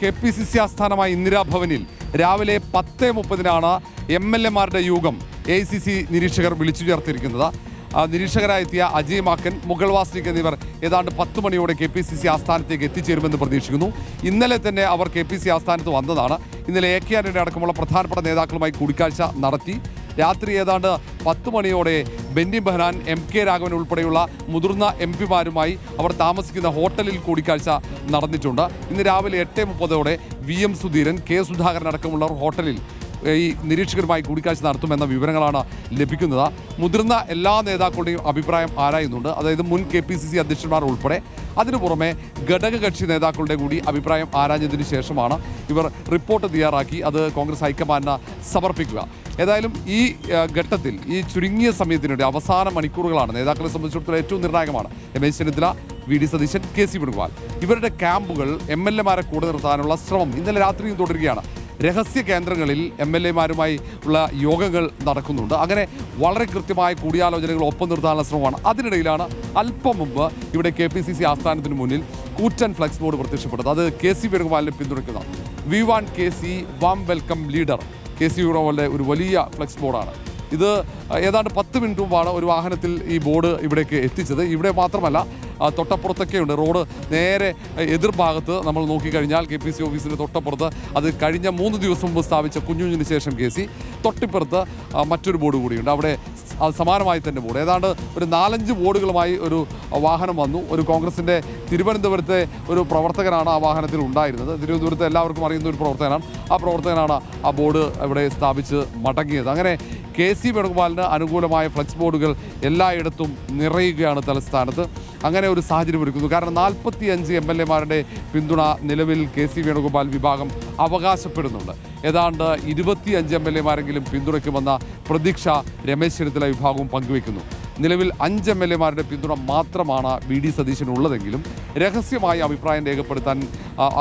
KPCC ആസ്ഥാനമായ ഇന്ദിരാഭവനിൽ രാവിലെ 10:30 MLA-മാരുടെ യോഗം AICC നിരീക്ഷകർ വിളിച്ചു ചേർത്തിരിക്കുന്നത്. നിരീക്ഷകരായെത്തിയ അജയ് മാക്കൻ, മുഗൾ വാസ്നിക് എന്നിവർ ഏതാണ്ട് 10 മണിയോടെ KPCC ആസ്ഥാനത്തേക്ക് എത്തിച്ചേരുമെന്ന് പ്രതീക്ഷിക്കുന്നു. ഇന്നലെ തന്നെ അവർ KPCC ആസ്ഥാനത്ത് വന്നതാണ്. ഇന്നലെ AK ആന്റണി അടക്കമുള്ള പ്രധാനപ്പെട്ട നേതാക്കളുമായി കൂടിക്കാഴ്ച നടത്തി. രാത്രി ഏതാണ്ട് 10 മണിയോടെ ബെന്നി ബെഹനാൻ, MK രാഘവൻ ഉൾപ്പെടെയുള്ള മുതിർന്ന MP-മാരുമായി അവർ താമസിക്കുന്ന ഹോട്ടലിൽ കൂടിക്കാഴ്ച നടന്നിട്ടുണ്ട്. ഇന്ന് രാവിലെ 8:30 VM സുധീരൻ, K സുധാകരൻ അടക്കമുള്ളവർ ഹോട്ടലിൽ ഈ നിരീക്ഷകരുമായി കൂടിക്കാഴ്ച നടത്തുമെന്ന വിവരങ്ങളാണ് ലഭിക്കുന്നത്. മുതിർന്ന എല്ലാ നേതാക്കളുടെയും അഭിപ്രായം ആരായുന്നുണ്ട്, അതായത് മുൻ KPCC അധ്യക്ഷന്മാർ ഉൾപ്പെടെ. അതിനു പുറമെ ഘടകകക്ഷി നേതാക്കളുടെ കൂടി അഭിപ്രായം ആരാഞ്ഞതിന് ശേഷമാണ് ഇവർ റിപ്പോർട്ട് തയ്യാറാക്കി അത് കോൺഗ്രസ് ഹൈക്കമാൻഡിന് സമർപ്പിക്കുക. ഏതായാലും ഈ ഘട്ടത്തിൽ ഈ ചുരുങ്ങിയ സമയത്തിനിടെ അവസാന മണിക്കൂറുകളാണ് നേതാക്കളെ സംബന്ധിച്ചിടത്തോളം ഏറ്റവും നിർണായകമാണ്. രമേശ് ചെന്നിത്തല, VD സതീശൻ, KC വേണുഗോപാൽ ഇവരുടെ ക്യാമ്പുകൾ MLA-മാരെ കൂടെ നിർത്താനുള്ള ശ്രമം ഇന്നലെ രാത്രിയും തുടരുകയാണ്. രഹസ്യ കേന്ദ്രങ്ങളിൽ MLA-മാരുമായി ഉള്ള യോഗങ്ങൾ നടക്കുന്നുണ്ട്. അങ്ങനെ വളരെ കൃത്യമായ കൂടിയാലോചനകൾ ഒപ്പം നിർത്താനുള്ള ശ്രമമാണ്. അതിനിടയിലാണ് അല്പം മുമ്പ് ഇവിടെ KPCC ആസ്ഥാനത്തിന് മുന്നിൽ കൂറ്റൻ ഫ്ലെക്സ് ബോർഡ് പ്രത്യക്ഷപ്പെട്ടത്. അത് KC വേണുഗോപാലിനെ പിന്തുണയ്ക്കുന്ന "we want KC, warm welcome leader" KC വേണുഗോപാലിൻ്റെ ഒരു വലിയ ഫ്ലെക്സ് ബോർഡാണ് ഇത്. ഏതാണ്ട് 10 മിനിറ്റ് മുമ്പാണ് ഒരു വാഹനത്തിൽ ഈ ബോർഡ് ഇവിടേക്ക് എത്തിച്ചത്. ഇവിടെ മാത്രമല്ല, തൊട്ടപ്പുറത്തൊക്കെയുണ്ട്. റോഡ് നേരെ എതിർഭാഗത്ത് നമ്മൾ നോക്കിക്കഴിഞ്ഞാൽ KPCC ഓഫീസിൻ്റെ തൊട്ടപ്പുറത്ത് അത് കഴിഞ്ഞ 3 ദിവസം മുമ്പ് സ്ഥാപിച്ച കുഞ്ഞുഞ്ഞിന് ശേഷം KC, തൊട്ടിപ്പുറത്ത് മറ്റൊരു ബോർഡ് കൂടിയുണ്ട്. അവിടെ സമാനമായി തന്നെ ബോർഡ്, ഏതാണ്ട് ഒരു 4-5 ബോർഡുകളുമായി ഒരു വാഹനം വന്നു. ഒരു കോൺഗ്രസിൻ്റെ തിരുവനന്തപുരത്തെ ഒരു പ്രവർത്തകനാണ് ആ വാഹനത്തിൽ ഉണ്ടായിരുന്നത്. തിരുവനന്തപുരത്ത് എല്ലാവർക്കും അറിയുന്ന ഒരു പ്രവർത്തകനാണ്. ആ പ്രവർത്തകനാണ് ആ ബോർഡ് ഇവിടെ സ്ഥാപിച്ച് മടങ്ങിയത്. അങ്ങനെ KC വേണുഗോപാലിന് അനുകൂലമായ ഫ്ലെക്സ് ബോർഡുകൾ എല്ലായിടത്തും നിറയുകയാണ് തലസ്ഥാനത്ത്. അങ്ങനെ ഒരു സാഹചര്യം ഒരുക്കുന്നു. കാരണം 45 MLA-മാരുടെ പിന്തുണ നിലവിൽ KC വേണുഗോപാൽ വിഭാഗം അവകാശപ്പെടുന്നുണ്ട്. ഏതാണ്ട് 25 MLA-മാരെങ്കിലും പിന്തുണയ്ക്കുമെന്ന പ്രതീക്ഷ രമേശ് ചെന്നിത്തല വിഭാഗവും പങ്കുവയ്ക്കുന്നു. നിലവിൽ 5 MLA-മാരുടെ പിന്തുണ മാത്രമാണ് VD സതീശനുള്ളതെങ്കിലും രഹസ്യമായി അഭിപ്രായം രേഖപ്പെടുത്താൻ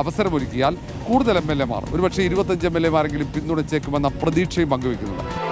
അവസരമൊരുക്കിയാൽ കൂടുതൽ MLA-മാർ, ഒരുപക്ഷെ 25 MLA-മാരെങ്കിലും പിന്തുണച്ചേക്കുമെന്ന പ്രതീക്ഷയും പങ്കുവയ്ക്കുന്നുണ്ട്.